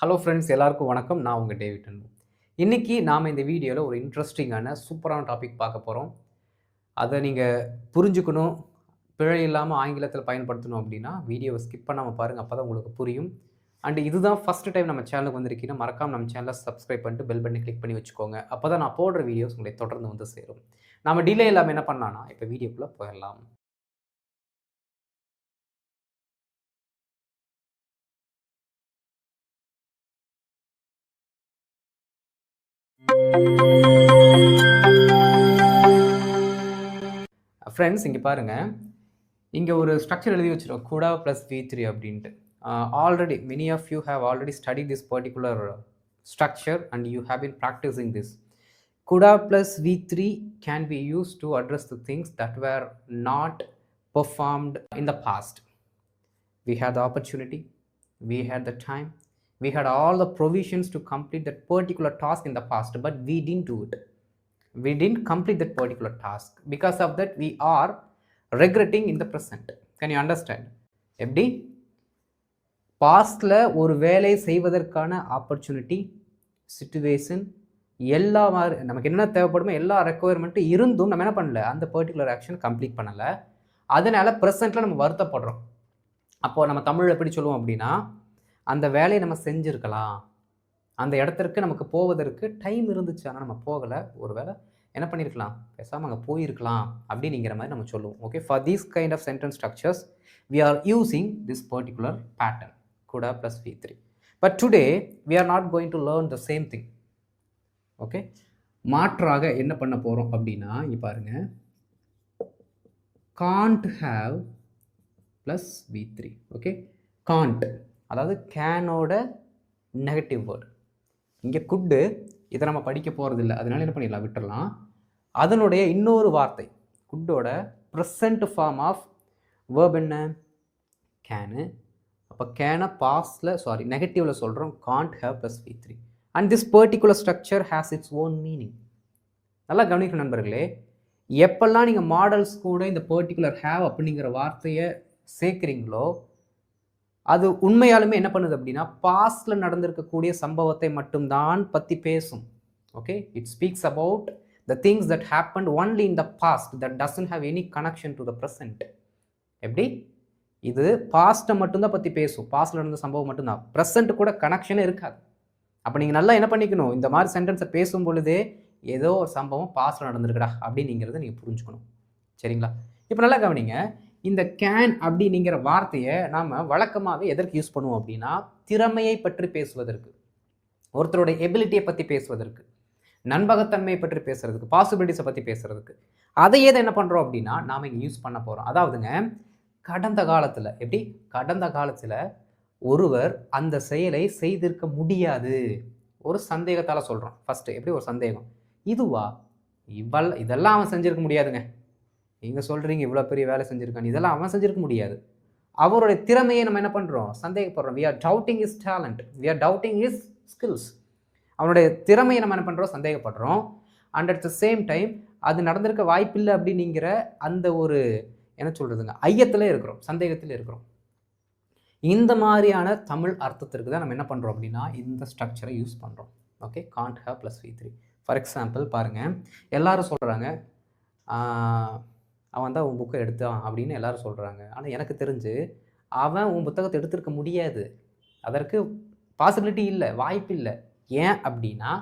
Hello friends, எல்லாருக்கும் வணக்கம். நான் உங்கள் டேவிட் அன்பு. இன்னைக்கு நாம் இந்த வீடியோவில் ஒரு இன்ட்ரெஸ்டிங்கான சூப்பரான டாபிக் பார்க்க போகிறோம். அதை நீங்கள் புரிஞ்சுக்கணும், பிழை இல்லாமல் ஆங்கிலத்தில் பயன்படுத்தணும் அப்படின்னா வீடியோவை ஸ்கிப் பண்ணாமல் பாருங்கள். அப்போ தான் உங்களுக்கு புரியும். அண்ட் இதுதான் ஃபஸ்ட்டு டைம் நம்ம சேனலுக்கு வந்திருக்கீங்கன்னா மறக்காமல் நம்ம சேனலை சப்ஸ்கிரைப் பண்ணிட்டு பெல் பட்டனை கிளிக் பண்ணி வச்சுக்கோங்க. அப்போ தான் நான் போடுற வீடியோஸ் உங்களை தொடர்ந்து வந்து சேரும். நம்ம டிலே இல்லாமல் என்ன பண்ணலாம்னா இப்போ வீடியோக்குள்ளே போயிடலாம். ஃப்ரெண்ட்ஸ், இங்கே பாருங்கள். இங்கே ஒரு ஸ்ட்ரக்சர் எழுதி வச்சிருக்கோம், குடா ப்ளஸ் V3 அப்படின்ட்டு. Already many of you have already study this particular structure and you have been practicing this. Kuda plus V3 can be used to address the things that were not performed in the past. We had the opportunity, we had the time, we had all the provisions to complete that particular task in the past, but we didn't do it. We didn't complete that particular task. Because of that, we are regretting in the present. Can you understand? எப்படி பாஸ்டில் ஒரு வேலை செய்வதற்கான opportunity, situation, எல்லா நமக்கு என்ன தேவைப்படுமோ எல்லா ரெக்குவயர்மெண்ட்டும் இருந்தும் நம்ம என்ன பண்ணல, அந்த பர்டிகுலர் ஆக்ஷன் கம்ப்ளீட் பண்ணலை. அதனால் ப்ரெசென்ட்டில் நம்ம வருத்தப்படுறோம். அப்போது நம்ம தமிழில் எப்படி சொல்லுவோம் அப்படின்னா, அந்த வேலையை நம்ம செஞ்சுருக்கலாம், அந்த இடத்திற்கு நமக்கு போவதற்கு டைம் இருந்துச்சு, ஆனால் நம்ம போகலை, ஒரு வேளை என்ன பண்ணியிருக்கலாம், பேசாமல் அங்கே போயிருக்கலாம் அப்படிங்கிற மாதிரி நம்ம சொல்லுவோம். Okay, for these kind of sentence structures we are using this particular pattern, kuda plus V3. But today we are not going to learn the same thing. Okay, மாற்றாக என்ன பண்ண போகிறோம் அப்படின்னா, இங்கே பாருங்க, can't have plus V3. Okay, can't அதாவது கேனோட negative word. இங்கே good, இதை நம்ம படிக்க போகிறது இல்லை, அதனால என்ன பண்ணிடலாம், விட்டுடலாம். அதனுடைய இன்னொரு வார்த்தை, குட்டோட ப்ரெசன்ட் ஃபார்ம் ஆஃப் வேர்ப் என்ன, கேனு. அப்போ கேனை பாஸ்டில் நெகட்டிவில் சொல்கிறோம், can't have plus V3. And this particular structure has its own meaning. நல்லா கவனிக்கணும் நண்பர்களே. எப்பெல்லாம் நீங்கள் மாடல்ஸ் கூட இந்த பர்டிகுலர் ஹேவ் அப்படிங்கிற வார்த்தையை சேர்க்குறீங்களோ அது உண்மையாலுமே என்ன பண்ணுது அப்படின்னா பாஸ்டில் நடந்திருக்கக்கூடிய சம்பவத்தை மட்டும்தான் பற்றி பேசும். Okay, it speaks about the things that happened only in the past that doesn't have any connection to the present. எப்படி, இது பாஸ்ட்டை மட்டும்தான் பற்றி பேசும், பாஸ்டில் நடந்த சம்பவம் மட்டும்தான், ப்ரெசன்ட் கூட கனெக்ஷனே இருக்காது. அப்போ நீங்கள் நல்லா என்ன பண்ணிக்கணும், இந்த மாதிரி சென்டென்ஸை பேசும் பொழுதே ஏதோ ஒரு சம்பவம் பாஸ்டில் நடந்திருக்குடா அப்படிங்கிறத நீங்கள் புரிஞ்சுக்கணும். சரிங்களா? இப்போ நல்லா கவனிங்க, இந்த கேன் அப்படிங்கிற வார்த்தையை நாம் வழக்கமாகவே எதற்கு யூஸ் பண்ணுவோம் அப்படின்னா, திறமையை பற்றி பேசுவதற்கு, ஒருத்தருடைய எபிலிட்டியை பற்றி பேசுவதற்கு, நண்பகத்தன்மையை பற்றி பேசுறதுக்கு, பாசிபிலிட்டிஸை பற்றி பேசுறதுக்கு, அதை ஏதை என்ன பண்ணுறோம் அப்படின்னா நாம் இங்கே யூஸ் பண்ண போகிறோம். அதாவதுங்க, கடந்த காலத்தில் எப்படி, கடந்த காலத்தில் ஒருவர் அந்த செயலை செய்திருக்க முடியாது, ஒரு சந்தேகத்தால் சொல்கிறோம். ஃபஸ்ட்டு எப்படி ஒரு சந்தேகம், இதுவா, இதெல்லாம் அவன் செஞ்சுருக்க முடியாதுங்க, நீங்கள் சொல்கிறீங்க இவ்வளோ பெரிய வேலை செஞ்சுருக்கான்னு, இதெல்லாம் அவன் செஞ்சுருக்க முடியாது. அவருடைய திறமையை நம்ம என்ன பண்ணுறோம், சந்தேகப்படுறோம். we are doubting his talent, we are doubting his skills. அவனுடைய திறமையை நம்ம என்ன பண்ணுறோம், சந்தேகப்படுறோம். And at the same time அது நடந்திருக்க வாய்ப்பில்லை அப்படிங்கிற அந்த ஒரு என்ன சொல்கிறதுங்க, ஐயத்தில் இருக்கிறோம், சந்தேகத்தில் இருக்கிறோம். இந்த மாதிரியான தமிழ் அர்த்தத்திற்கு தான் நம்ம என்ன பண்ணுறோம் அப்படின்னா இந்த ஸ்ட்ரக்சரை யூஸ் பண்ணுறோம். Okay, can't have plus V3. For example பாருங்கள், எல்லாரும் சொல்கிறாங்க அவன் தான் உன் புக்கை எடுத்தான் அப்படின்னு எல்லாரும் சொல்கிறாங்க. ஆனால் எனக்கு தெரிஞ்சு அவன் உன் புத்தகத்தை எடுத்திருக்க முடியாது, அதற்கு பாசிபிலிட்டி இல்லை, வாய்ப்பு இல்லை. ஏன் அப்படின்னா,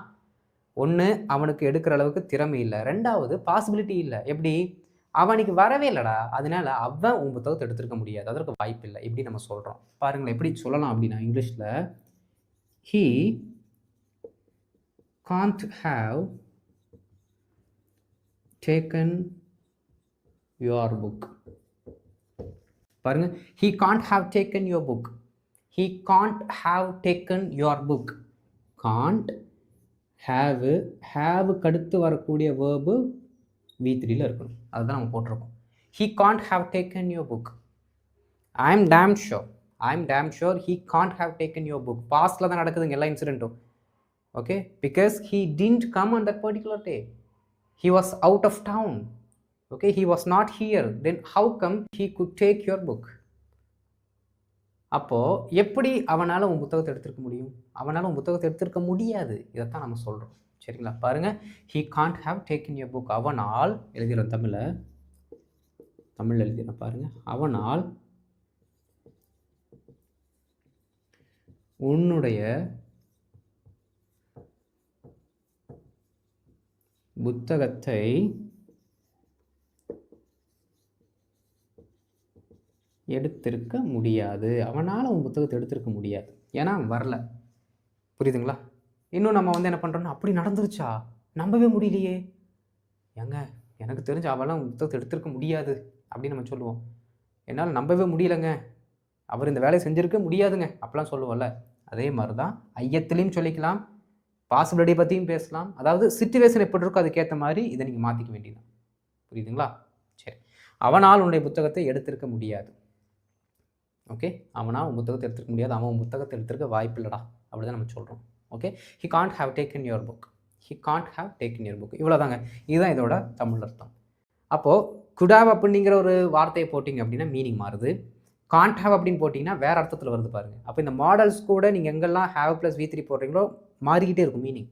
ஒன்று அவனுக்கு எடுக்கிற அளவுக்கு திறமை இல்லை, ரெண்டாவது பாசிபிலிட்டி இல்லை. எப்படி, அவனுக்கு வரவே இல்லைடா, அதனால அவன் உன் புத்தகத்தை எடுத்திருக்க முடியாது, அதற்கு வாய்ப்பு இல்லை, இப்படி நம்ம சொல்கிறோம். பாருங்களேன், எப்படி சொல்லலாம் அப்படின்னா இங்கிலீஷில், he can't have taken your book. பாருங்க, he can't have taken your book, he can't have taken your book. can't have கடுத்து வரக்கூடிய வேர்பு V3ல இருக்கணும், அதுதான் நம்ம போட்டிருக்கோம். he can't have taken your book. I'm damn sure he can't have taken your book. பாஸ்ட்ல தான் நடக்குதுங்க எல்லா இன்சிடென்ட்டும். Okay, because he didn't come on that particular day, he was out of town. Okay, he was not here. Then how come he could take your book? அப்போது எப்படி அவனால் உன் புத்தகத்தை எடுத்திருக்க முடியும்? அவனால் உன் புத்தகத்தை எடுத்திருக்க முடியாது. இதைத்தான் நம்ம சொல்கிறோம். சரிங்களா? பாருங்கள், he can't have taken your book. அவனால் எழுதிடுறோம் தமிழ் எழுதிடுறோம் பாருங்கள். அவனால் உன்னுடைய புத்தகத்தை எடுத்திருக்க முடியாது. அவனால் உன் புத்தகத்தை எடுத்திருக்க முடியாது. ஏன்னா வரல. புரியுதுங்களா? இன்னும் நம்ம வந்து என்ன பண்ணுறோம்னா, அப்படி நடந்துருச்சா? நம்பவே முடியலையே. ஏங்க, எனக்கு தெரிஞ்ச அவெல்லாம் உன் புத்தகத்தை எடுத்திருக்க முடியாது அப்படின்னு நம்ம சொல்லுவோம். என்னால் நம்பவே முடியலைங்க, அவர் இந்த வேலையை செஞ்சுருக்க முடியாதுங்க அப்படிலாம் சொல்லுவோம்ல. அதே மாதிரி தான் ஐயத்திலையும் சொல்லிக்கலாம், பாசிபிலிட்டி பற்றியும் பேசலாம். அதாவது சிச்சுவேஷன் எப்படி இருக்கோ அதுக்கேற்ற மாதிரி இதை நீங்கள் மாற்றிக்க வேண்டியது. புரியுதுங்களா? சரி, அவனால் உன்னுடைய புத்தகத்தை எடுத்திருக்க முடியாது. ஓகே, அவனால் உன் புத்தகத்தை எடுத்துருக்க முடியாது, அவன் உன் புத்தகத்தை எடுத்திருக்க வாய்ப்பு இல்லைடா அப்படி தான் நம்ம சொல்கிறோம். Okay, he can't have taken your book. He can't have taken your book. இவ்வளோதாங்க. இதுதான் இதோட தமிழ் அர்த்தம். அப்போது குட் ஹாவ் அப்படிங்கிற ஒரு வார்த்தையை போட்டிங்க அப்படின்னா மீனிங் மாறுது. காண்ட் ஹாவ் அப்படின்னு போட்டிங்கன்னா வேறு அர்த்தத்தில் வருது பாருங்கள். அப்போ இந்த மாடல்ஸ் கூட நீங்கள் எங்கெல்லாம் ஹாவ் ப்ளஸ் V3 போடுறீங்களோ மாறிக்கிட்டே இருக்கும் மீனிங்.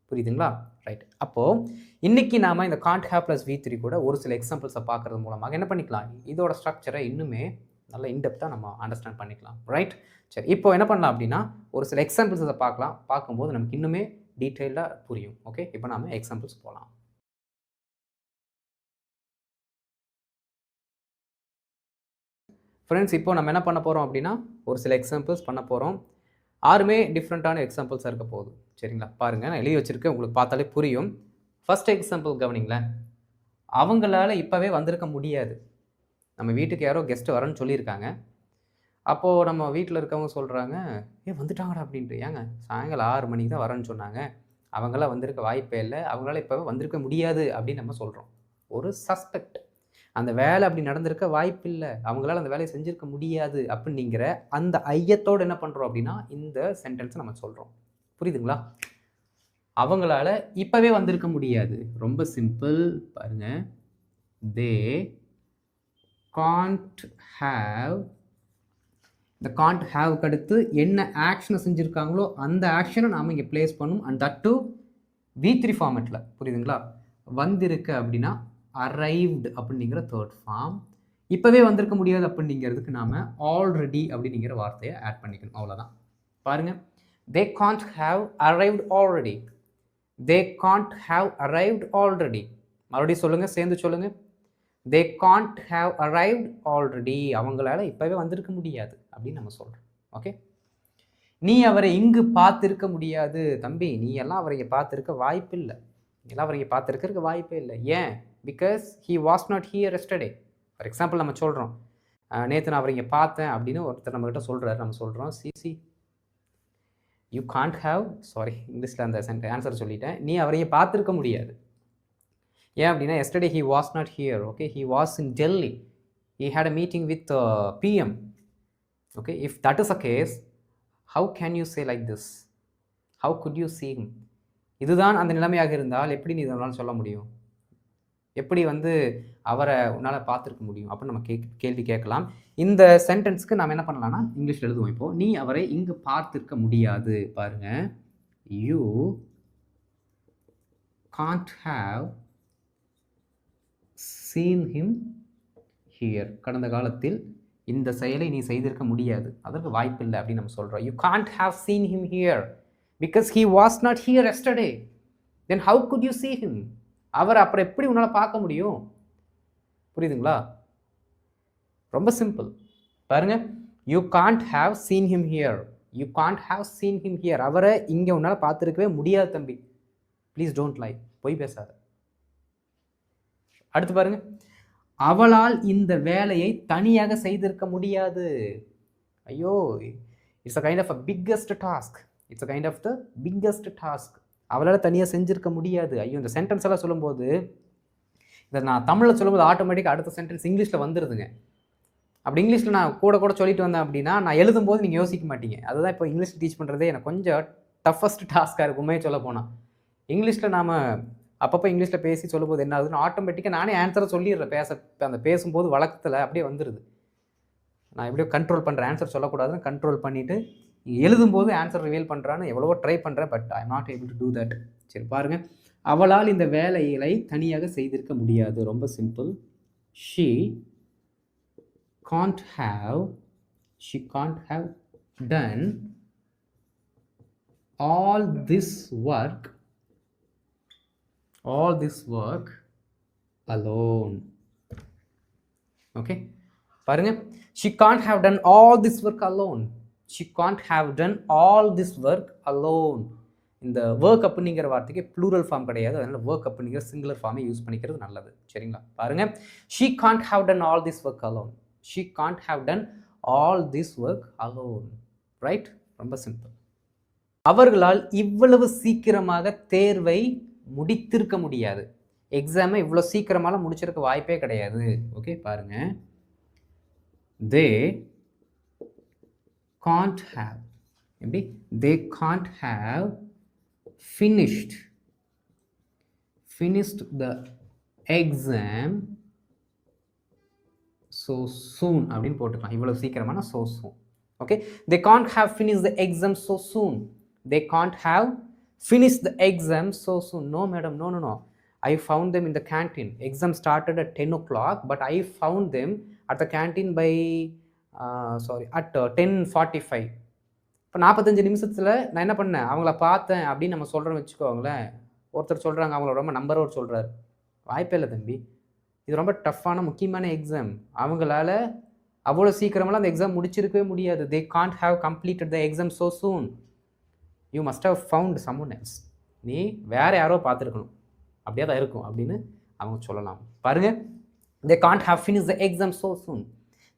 புரியுதுங்களா? ரைட். அப்போது இன்றைக்கி நாம் இந்த காண்ட் ஹாவ் ப்ளஸ் V3 கூட ஒரு சில எக்ஸாம்பிள்ஸை பார்க்குறது மூலமாக என்ன பண்ணிக்கலாம், இதோட ஸ்ட்ரக்சரை இன்னுமே நல்ல இன்டெப்த்தாக நம்ம அண்டர்ஸ்டாண்ட் பண்ணிக்கலாம். ரைட். சரி, இப்போ என்ன பண்ணலாம் அப்படின்னா ஒரு சில எக்ஸாம்பிள்ஸ் அதை பார்க்கலாம். பார்க்கும்போது நமக்கு இன்னுமே டீட்டெயிலாக புரியும். ஓகே, இப்போ நம்ம எக்ஸாம்பிள்ஸ் போகலாம். ஃப்ரெண்ட்ஸ், இப்போ நம்ம என்ன பண்ண போகிறோம் அப்படின்னா ஒரு சில எக்ஸாம்பிள்ஸ் பண்ண போகிறோம். ஆறுமே டிஃப்ரெண்ட்டான எக்ஸாம்பிள்ஸாக இருக்க போகுது. சரிங்களா? பாருங்கள், நான் எழுதி வச்சுருக்கேன், உங்களுக்கு பார்த்தாலே புரியும். ஃபர்ஸ்ட் எக்ஸாம்பிள் கவனிங்களேன். அவங்களால இப்போவே வந்திருக்க முடியாது. நம்ம வீட்டுக்கு யாரோ கெஸ்ட்டு வரேன்னு சொல்லியிருக்காங்க. அப்போது நம்ம வீட்டில் இருக்கவங்க சொல்கிறாங்க, வந்துட்டாங்கடா அப்படின்ட்டு. ஏங்க, சாயங்காலம் 6 மணிக்கு தான் வரேன்னு சொன்னாங்க, அவங்களாம் வந்திருக்க வாய்ப்பே இல்லை, அவங்களால இப்போவே வந்திருக்க முடியாது அப்படின்னு நம்ம சொல்கிறோம். ஒரு சஸ்பெக்ட், அந்த வேலை அப்படி நடந்திருக்க வாய்ப்பு இல்லை, அவங்களால அந்த வேலையை செஞ்சுருக்க முடியாது அப்படிங்கிற அந்த ஐயத்தோடு என்ன பண்ணுறோம் அப்படின்னா இந்த சென்டென்ஸை நம்ம சொல்கிறோம். புரியுதுங்களா? அவங்களால இப்போவே வந்திருக்க முடியாது. ரொம்ப சிம்பிள் பாருங்கள். தே காண்ட் ஹாவ், இந்த காண்ட் ஹாவ்க்கு அடுத்து என்ன ஆக்ஷனை செஞ்சுருக்காங்களோ அந்த ஆக்ஷனை நாம் இங்கே பிளேஸ் பண்ணும். அண்ட் தட் டு V3 ஃபார்மேட்டில். புரியுதுங்களா? வந்திருக்கு அப்படின்னா அரைவ்டு அப்படிங்கிற தேர்ட் ஃபார்ம். இப்போவே வந்திருக்க முடியாது அப்படிங்கிறதுக்கு நாம் ஆல்ரெடி அப்படிங்கிற வார்த்தையை ஆட் பண்ணிக்கணும். அவ்வளோதான். பாருங்கள், தே Gantt have arrived already. They Gantt have arrived already. மறுபடியும் சொல்லுங்கள், சேர்ந்து சொல்லுங்கள். தே காண்ட் ஹாவ் அரைவ்டு ஆல்ரெடி. அவங்களால இப்போவே வந்திருக்க முடியாது அப்படின்னு நம்ம சொல்கிறோம். ஓகே, நீ அவரை இங்கு பார்த்துருக்க முடியாது. தம்பி, நீ எல்லாம் அவரை பார்த்துருக்க வாய்ப்பு இல்லை. எல்லாம் அவரை பார்த்துருக்கிறதுக்கு வாய்ப்பே இல்லை. ஏன்? Because he was not here yesterday. For example நம்ம சொல்கிறோம், நேற்று நான் அவரை இங்கே பார்த்தேன் அப்படின்னு ஒருத்தர் நம்மக்கிட்ட சொல்கிறாரு. நம்ம சொல்கிறோம், CC you can't have, sorry இங்கிலீஷில் அந்த ஆன்சர் சொல்லிட்டேன், நீ அவரையே பார்த்துருக்க முடியாது. ஏன் அப்படின்னா yesterday he was not here. Okay, he was in Delhi, he had a meeting with PM. Okay, if that is a case, how can you say like this? How could you see him? இதுதான் அந்த நிலைமையாக இருந்தால் எப்படி நீ இதனால் சொல்ல முடியும்? எப்படி வந்து அவரை உன்னால் பார்த்துருக்க முடியும் அப்படின்னு நம்ம கேள்வி கேட்கலாம். இந்த சென்டென்ஸ்க்கு நாம் என்ன பண்ணலாம்னா இங்கிலீஷில் எழுதுவோம். இப்போது நீ அவரை இங்கு பார்த்துருக்க முடியாது. பாருங்கள், you can't have seen him here. கடந்த காலத்தில் இந்த செயலை நீ செய்திருக்க முடியாது, அதற்கு வாய்ப்பு இல்லை அப்படின்னு நம்ம சொல்கிறோம். You can't have seen him here because he was not here yesterday. Then how could you see him? அவர் அப்புறம் எப்படி உன்னால் பார்க்க முடியும்? புரியுதுங்களா? ரொம்ப சிம்பிள். பாருங்க, you can't have seen him here. You can't have seen him here. அவரை இங்கே உன்னால் பார்த்துருக்கவே முடியாது தம்பி. Please don't lie. போய் பேசாத. அடுத்து பாருங்க, அவளால் இந்த வேலையை தனியாக செய்திருக்க முடியாது. ஐயோ, it's a kind of a biggest task. It's a kind of the biggest task. அவளால் தனியாக செஞ்சுருக்க முடியாது. ஐயோ, இந்த சென்டென்ஸ் எல்லாம் சொல்லும்போது, இதை நான் தமிழில் சொல்லும்போது ஆட்டோமேட்டிக்காக அடுத்த சென்டென்ஸ் இங்கிலீஷில் வந்துடுதுங்க. அப்படி இங்கிலீஷில் நான் கூட சொல்லிட்டு வந்தேன் அப்படின்னா நான் எழுதும்போது நீங்கள் யோசிக்க மாட்டீங்க. அதுதான் இப்போ இங்கிலீஷ் டீச் பண்ணுறதே எனக்கு கொஞ்சம் டஃபஸ்ட் டாஸ்க்காக இருக்குமே சொல்ல போனால். இங்கிலீஷில் நாம் அப்பப்போ இங்கிலீஷில் பேசி சொல்லும்போது என்ன ஆகுதுன்னு ஆட்டோமேட்டிக்காக நானே ஆன்சரை சொல்லிடுறேன். அந்த பேசும்போது வழக்கத்தில் அப்படியே வந்துடுது. நான் எப்படியோ கண்ட்ரோல் பண்ணுறேன், ஆன்சர் சொல்லக்கூடாதுன்னு கண்ட்ரோல் பண்ணிவிட்டு எழுதும்போது ஆன்சர் ரிவீல் பண்ணுறான்னு எவ்வளவோ ட்ரை பண்ணுறேன், but I am not able to do that. சரி பாருங்கள், அவளால் இந்த வேலைகளை தனியாக செய்திருக்க முடியாது. ரொம்ப simple. she can't have done all this work alone. Okay, பாருங்க, she can't have done all this work alone. she can't have done all this work alone. இந்த ஒர்க் அப்படிங்கிற வார்த்தைக்கு ப்ளூரல் ஃபார்ம் கிடையாது, அதனால ஒர்க் அப்படிங்கிற சிங்குலர் ஃபார்மை use பண்ணிக்கிறது நல்லது. சரிங்களா, பாருங்க, she can't have done all this work alone. she can't have done all this work alone. Right, ரொம்ப சிம்பிள். அவர்களால் இவ்வளவு சீக்கிரமாக தேர்வை முடித்திருக்க முடியாது. எக்ஸாமை இவ்வளோ சீக்கிரமாலாம் முடிச்சிருக்க வாய்ப்பே கிடையாது. ஓகே பாருங்க, they can't have, எப்படி, they can't have finished the exam so soon அப்படின்னு போட்டுக்கலாம். இவ்வளவு சீக்கிரமான so soon. Okay, they can't have finished the exam so soon. they can't have finished the exam so soon. No madam, no, I found them in the canteen. Exam started at 10 o'clock, but I found them at the canteen by at 10:45. இப்போ 45 நிமிஷத்தில் நான் என்ன பண்ணேன், அவங்கள பார்த்தேன் அப்படின்னு நம்ம சொல்கிறோன்னு வச்சுக்கோங்களேன். ஒருத்தர் சொல்கிறாங்க, அவங்கள ரொம்ப நம்பர் சொல்கிறார், வாய்ப்பே இல்லை தம்பி, இது ரொம்ப டஃப்பான முக்கியமான எக்ஸாம், அவங்களால அவ்வளோ சீக்கிரமெல்லாம் அந்த எக்ஸாம் முடிச்சிருக்கவே முடியாது. they can't have completed the exam so soon. you must have found someone else. நீ வேற யாரோ பார்த்துருக்கணும், அப்படியே தான் இருக்கும் அப்படின்னு அவங்க சொல்லலாம். பாருங்க, they can't have finished the exam so soon.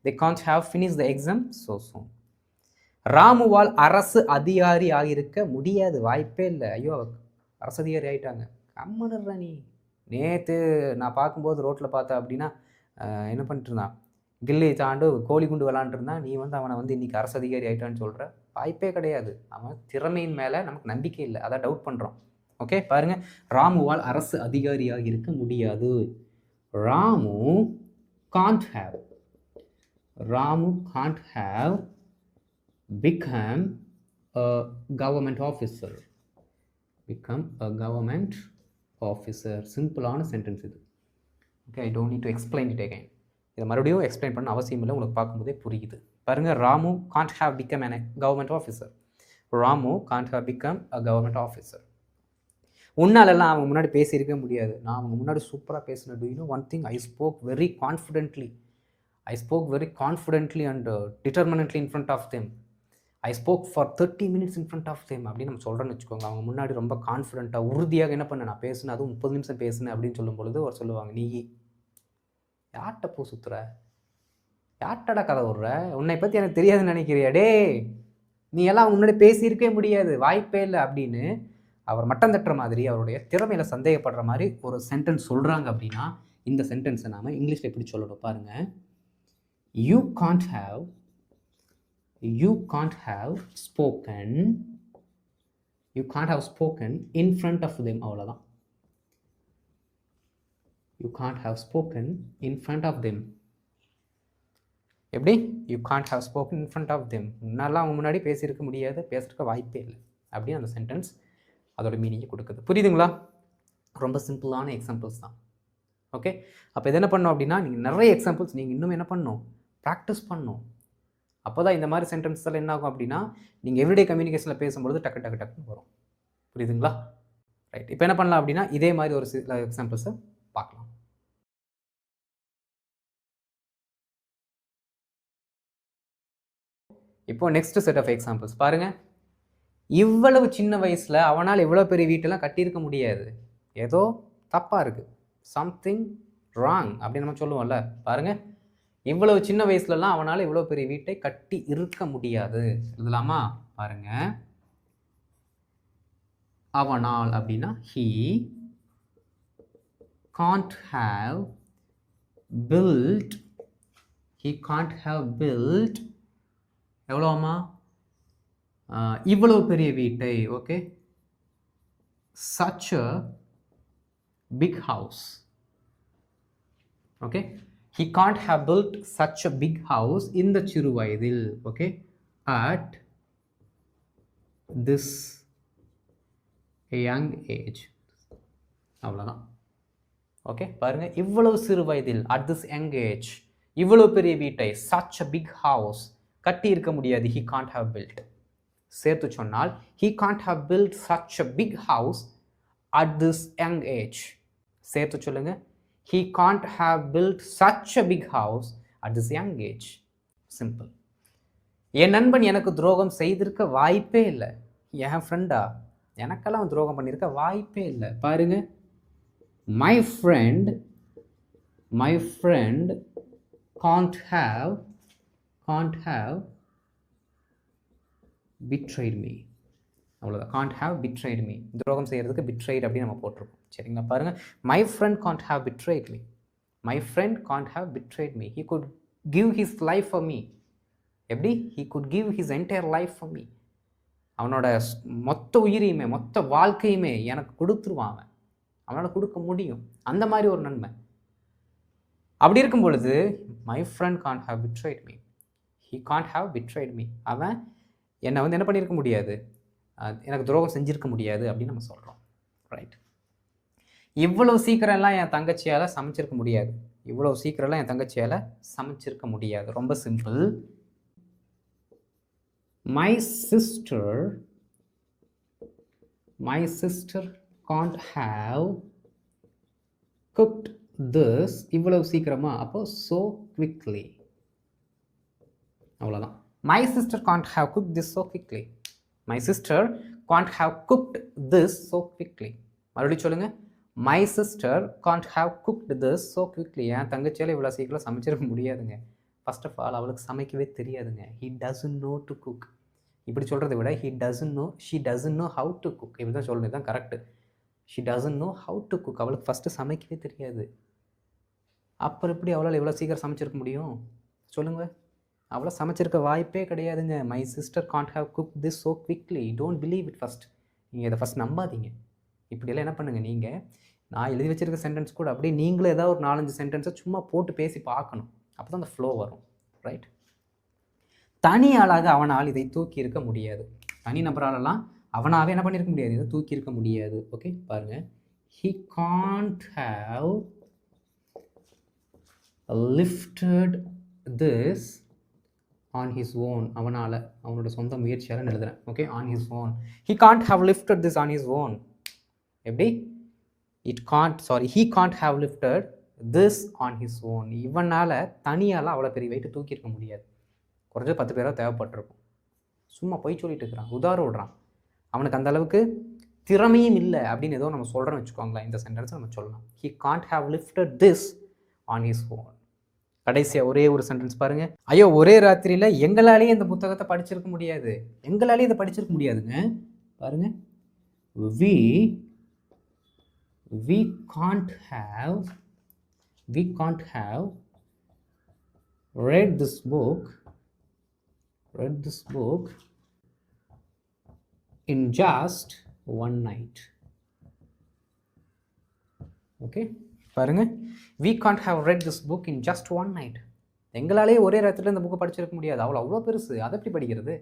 they can't have finished the exam so soon. ராமுவால் அரசு அதிகாரி ஆகியிருக்க முடியாது, வாய்ப்பே இல்லை. ஐயோ, அரசு அதிகாரி ஆகிட்டாங்க, கம்மனுற நீ. நேற்று நான் பார்க்கும்போது ரோட்டில் பார்த்தேன் அப்படின்னா என்ன பண்ணிட்டு இருந்தான், கில்லி தாண்டு கோழி குண்டு விளாண்டுருந்தான், நீ அவனை இன்றைக்கி அரசு அதிகாரி ஆகிட்டான்னு சொல்கிற, வாய்ப்பே கிடையாது. அவன் திறமையின் மேலே நமக்கு நம்பிக்கை இல்லை, அதான் டவுட் பண்ணுறோம். ஓகே பாருங்கள், ராமுவால் அரசு அதிகாரியாக இருக்க முடியாது. Ramu can't have become a government officer. சிம்பிளான சென்டென்ஸ் இது. Okay, I don't need to explain it again. இதை மறுபடியும் எக்ஸ்பிளைன் பண்ண அவசியம் இல்லை, உங்களுக்கு பார்க்கும்போதே புரியுது. பாருங்கள், Ramu can't have become a government officer. Ramu can't have become a government officer. உன்னாலெல்லாம் அவங்க முன்னாடி பேசியிருக்க முடியாது. நான் அவங்க முன்னாடி சூப்பராக பேசினேன். Do you know one thing? I spoke very confidently and determinedly in front of them. I spoke for 30 minutes in front of them அப்படின்னு நம்ம சொல்கிறேன்னு வச்சுக்கோங்க. அவங்க முன்னாடி ரொம்ப கான்ஃபிடென்ட்டாக உறுதியாக என்ன பண்ண, நான் பேசினேன், அதுவும் 30 நிமிஷம் பேசினேன் அப்படின்னு சொல்லும் பொழுது அவர் சொல்லுவாங்க, நீ யார்கிட்ட போ சுற்றுற, யார்கிட்டடா கதை விடுற, உன்னை பற்றி எனக்கு தெரியாதுன்னு நினைக்கிறியா, டே நீ எல்லாம் அவங்க முன்னாடி பேசியிருக்கவே முடியாது, வாய்ப்பே இல்லை அப்படின்னு அவர் மட்டம் தட்டுற மாதிரி, அவருடைய திறமையில் சந்தேகப்படுற மாதிரி ஒரு சென்டென்ஸ் சொல்கிறாங்க. அப்படின்னா இந்த சென்டென்ஸை நாம் இங்கிலீஷில் எப்படி சொல்லணும் பாருங்கள். You can't have spoken in front of them. அவ்வளோதான். You can't have spoken in front of them. எப்படி? You can't have spoken in front of them. முன்னாலாம் அவங்க முன்னாடி பேசியிருக்க முடியாது, பேசுறதுக்கு வாய்ப்பே இல்லை அப்படின்னு அந்த சென்டென்ஸ் அதோட மீனிங்கை கொடுக்குது. புரியுதுங்களா? ரொம்ப சிம்பிளான எக்ஸாம்பிள்ஸ் தான். ஓகே, அப்போ இது என்ன பண்ணோம் அப்படின்னா, நீங்கள் நிறைய எக்ஸாம்பிள்ஸ் நீங்கள் இன்னும் என்ன பண்ணணும், ப்ராக்டிஸ் பண்ணணும். அப்போ தான் இந்த மாதிரி சென்டென்ஸ் எல்லாம் என்ன ஆகும் அப்படின்னா, நீங்கள் எவ்ரிடே கம்யூனிகேஷனில் பேசும்பொழுது டக்குன்னு வரும். புரியுதுங்களா? ரைட், இப்போ என்ன பண்ணலாம் அப்படின்னா, இதே மாதிரி ஒரு சில எக்ஸாம்பிள்ஸை பார்க்கலாம். இப்போ நெக்ஸ்ட் செட் ஆஃப் எக்ஸாம்பிள்ஸ் பாருங்கள். இவ்வளவு சின்ன வயசில் அவனால் எவ்வளோ பெரிய வீட்டெல்லாம் கட்டியிருக்க முடியாது, ஏதோ தப்பாக இருக்குது, சம்திங் ராங் அப்படின்னு நம்ம சொல்லுவோம்ல. பாருங்கள், இவ்வளவு சின்ன வயசுலலாம் அவனால் இவ்வளோ பெரிய வீட்டை கட்டி இருக்க முடியாது. எழுதலாமா? பாருங்க, அவனால் அப்படின்னா he can't have built எவ்வளோமா, இவ்வளவு பெரிய வீட்டை. Okay, such a big house. Okay, he can't have built such a big house இந்த சிறு வயதில். Okay, at this young age. அவ்வளோதான். ஓகே, பாருங்க, இவ்வளவு சிறு வயதில், at this young age, இவ்வளவு பெரிய வீட்டை, such a big house, கட்டி இருக்க முடியாது. he can't have built. சேர்த்து சொன்னால் he can't have built such a big house at this young age. சேர்த்து சொல்லுங்க, he can't have built such a big house at this young age. Simple. என் நண்பன் எனக்கு துரோகம் செய்திருக்க வாய்ப்பே இல்லை. என் ஃப்ரெண்டா, எனக்கெல்லாம் துரோகம் பண்ணியிருக்க வாய்ப்பே இல்லை. பாருங்க, my friend can't have betrayed me. அவ்வளோதான். can't have betrayed me, துரோகம் செய்கிறதுக்கு betrayed அப்படின்னு நம்ம போட்டிருக்கோம். சரிங்களா? பாருங்கள், my friend can't have betrayed me. my friend can't have betrayed me. he could give his life for me. எப்படி? he could give his entire life for me. அவனோட மொத்த உயிரையுமே, மொத்த வாழ்க்கையுமே எனக்கு கொடுத்துருவான். அவன், அவனால் கொடுக்க முடியும். அந்த மாதிரி ஒரு நன்மை. அப்படி இருக்கும் பொழுது my friend can't have betrayed me. he can't have betrayed me. அவன் என்னை என்ன பண்ணியிருக்க முடியாது, எனக்கு துரோகம் செஞ்சுருக்க முடியாது அப்படின்னு நம்ம சொல்கிறோம். ரைட். இவ்வளவு சீக்கிரம்லாம் என் தங்கச்சியால் சமைச்சிருக்க முடியாது. இவ்வளவு சீக்கிரம்லாம் என் தங்கச்சியால் சமைச்சிருக்க முடியாது. ரொம்ப simple. my sister can't have cooked this. இவ்வளவு சீக்கிரமா, அப்போ so quickly. அவ்வளோதான். my sister can't have cooked this so quickly. my sister can't have cooked this so quickly. மறுபடியும் சொல்லுங்க, my sister can't have cooked this so quickly. என் தங்கச்சியால் இவ்வளோ சீக்கிரம் சமைச்சிருக்க முடியாதுங்க. First of all, அவளுக்கு சமைக்கவே தெரியாதுங்க. he doesn't know to cook. இப்படி சொல்கிறத விட she doesn't know how to cook. இப்படி தான் சொல்லணும், இதுதான் correct. she doesn't know how to cook. அவளுக்கு ஃபஸ்ட்டு சமைக்கவே தெரியாது. அப்புறம் எப்படி அவளால் இவ்வளோ சீக்கிரம் சமைச்சிருக்க முடியும் சொல்லுங்க? அவ்வளோ சமைச்சிருக்க வாய்ப்பே கிடையாதுங்க. my sister can't have cooked this so quickly. don't believe it first. நீங்கள் இதை ஃபஸ்ட் நம்பாதீங்க. இப்படியெல்லாம் என்ன பண்ணுங்கள், நீங்கள் நான் எழுதி வச்சிருக்க சென்டென்ஸ் கூட அப்படியே நீங்களும் ஏதாவது ஒரு 4-5 சென்டென்ஸை சும்மா போட்டு பேசி பார்க்கணும். அப்போ தான் அந்த ஃப்ளோ வரும். ரைட். தனி ஆளாக அவனால் இதை தூக்கி இருக்க முடியாது. தனி நபராலெல்லாம் அவனாகவே என்ன பண்ணியிருக்க முடியாது, இதை தூக்கி இருக்க முடியாது. ஓகே, பாருங்கள், he can't have lifted this on his own. அவனால், அவனோட சொந்த முயற்சியால் எழுதுறேன். Okay, on his own. he can't have lifted this on his own. எப்படி? he can't have lifted this on his own. இவனால் தனியால் அவ்வளோ பெரிய வெயிட்டு தூக்கி இருக்க முடியாது. குறைஞ்ச 10 பேராக தேவைப்பட்டிருக்கும். சும்மா போய் சொல்லிட்டு இருக்கிறான், உதாரணம் விடுறான். அவனுக்கு அந்த அளவுக்கு திறமையும் இல்லை அப்படின்னு ஏதோ நம்ம சொல்கிறோன்னு வச்சுக்கோங்களேன். இந்த சென்டென்ஸை நம்ம சொல்லலாம், he can't have lifted this on his own. கடைசியாக ஒரே ஒரு சென்டென்ஸ் பாருங்க. ஐயோ, ஒரே ராத்திரியில் எங்களாலேயே இந்த புத்தகத்தை படிச்சிருக்க முடியாது. எங்களாலேயே இதை படிச்சிருக்க முடியாதுங்க. பாருங்க, we can't have read this book in just one night. Okay, பாருங்க, we can't have read this book in just one night. எங்களாலேயே ஒரே ராத்திரியில் இந்த புக்கை படிச்சிருக்க முடியாது. அவ்வளோ பெருசு, அதை எப்படி படிக்கிறது?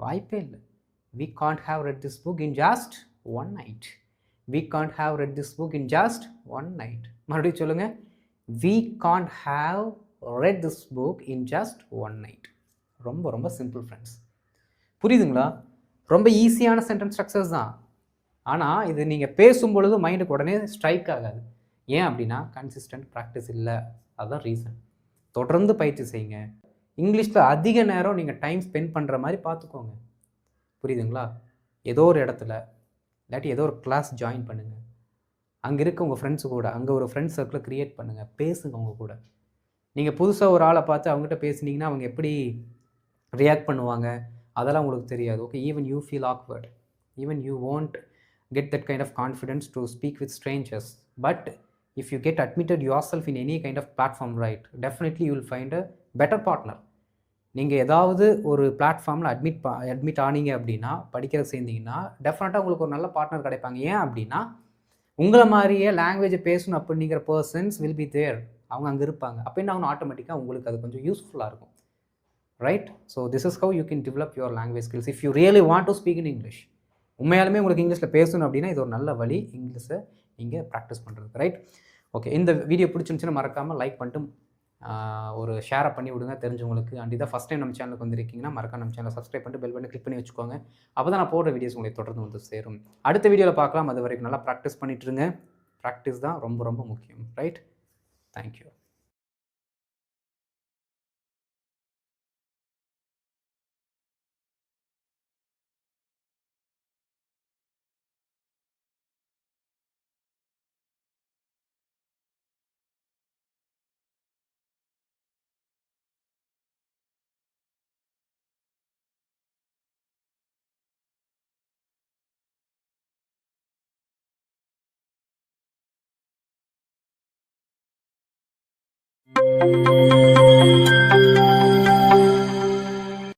வாய்ப்பே இல்லை. we can't have read this book in just one night. we can't have read this book in just one night. மறுபடியும் சொல்லுங்க, we can't have read this book in just one night. ரொம்ப ரொம்ப சிம்பிள் ஃப்ரெண்ட்ஸ். புரியுதுங்களா? ரொம்ப ஈஸியான sentence structures தான். ஆனால் இது நீங்கள் பேசும்பொழுது மைண்டுக்கு உடனே ஸ்ட்ரைக் ஆகாது. ஏன் அப்படின்னா கன்சிஸ்டன்ட் ப்ராக்டிஸ் இல்லை. அதுதான் ரீசன். தொடர்ந்து பயிற்சி செய்யுங்க. இங்கிலீஷில் அதிக நேரம் நீங்கள் டைம் ஸ்பெண்ட் பண்ணுற மாதிரி பார்த்துக்கோங்க. புரியுதுங்களா? ஏதோ ஒரு இடத்துல இல்லாட்டி ஏதோ ஒரு கிளாஸ் ஜாயின் பண்ணுங்கள். அங்கே இருக்க உங்கள் ஃப்ரெண்ட்ஸு கூட, அங்கே ஒரு ஃப்ரெண்ட்ஸ் சர்க்கிளை க்ரியேட் பண்ணுங்கள். பேசுங்க அவங்க கூட. நீங்கள் புதுசாக ஒரு ஆளை பார்த்து அவங்ககிட்ட பேசுனீங்கன்னா அவங்க எப்படி ரியாக்ட் பண்ணுவாங்க அதெல்லாம் உங்களுக்கு தெரியாது. Okay, even you feel awkward, even you won't get that kind of confidence to speak with strangers. But if you get admitted yourself in any kind of platform, right, definitely you will find a better partner. நீங்கள் ஏதாவது ஒரு பிளாட்ஃபார்மில் admit ஆனீங்க அப்படின்னா, படிக்கிற சேர்ந்தீங்கன்னா டெஃபினட்டாக உங்களுக்கு ஒரு நல்ல பார்ட்னர் கிடைப்பாங்க. ஏன் அப்படின்னா உங்களை மாதிரியே லாங்குவேஜை பேசணும் அப்படிங்கிற பர்சன்ஸ் வில் பி தேர். அவங்க அங்கே இருப்பாங்க. அப்போ என்ன ஆகணும், ஆட்டோமேட்டிக்காக உங்களுக்கு அது கொஞ்சம் யூஸ்ஃபுல்லாக இருக்கும். Right? So this is how you can develop your language skills if you really want to speak in English. உண்மையாலுமே உங்களுக்கு இங்கிலீஷில் பேசணும் அப்படின்னா இது ஒரு நல்ல வழி, இங்கிலீஷை நீங்கள் ப்ராக்டிஸ் பண்ணுறது. ரைட்? ஓகே, இந்த வீடியோ பிடிச்சிருந்துச்சுன்னா மறக்காமல் லைக் பண்ணிட்டு ஒரு ஷேரை பண்ணி விடுங்க தெரிஞ்சவங்களுக்கு. அண்ட் இதை ஃபஸ்ட் டைம் நம்ம சேனலுக்கு வந்திருக்கீங்கன்னா மறக்காம நம்ம சேனலை சப்ஸ்கிரைப் பண்ணிட்டு பெல் பண்ணி கிளிக் பண்ணி வச்சுக்கோங்க. அப்போ தான் நான் போடுற வீடியோஸ் உங்களுக்கு தொடர்ந்து வந்து சேரும். அடுத்த வீடியோவில் பார்க்கலாம். அது வரைக்கும் நல்லா ப்ராக்டிஸ் பண்ணிட்டு இருங்க. ப்ராக்டிஸ் தான் ரொம்ப ரொம்ப முக்கியம். ரைட்? தேங்க்யூ. Thank you.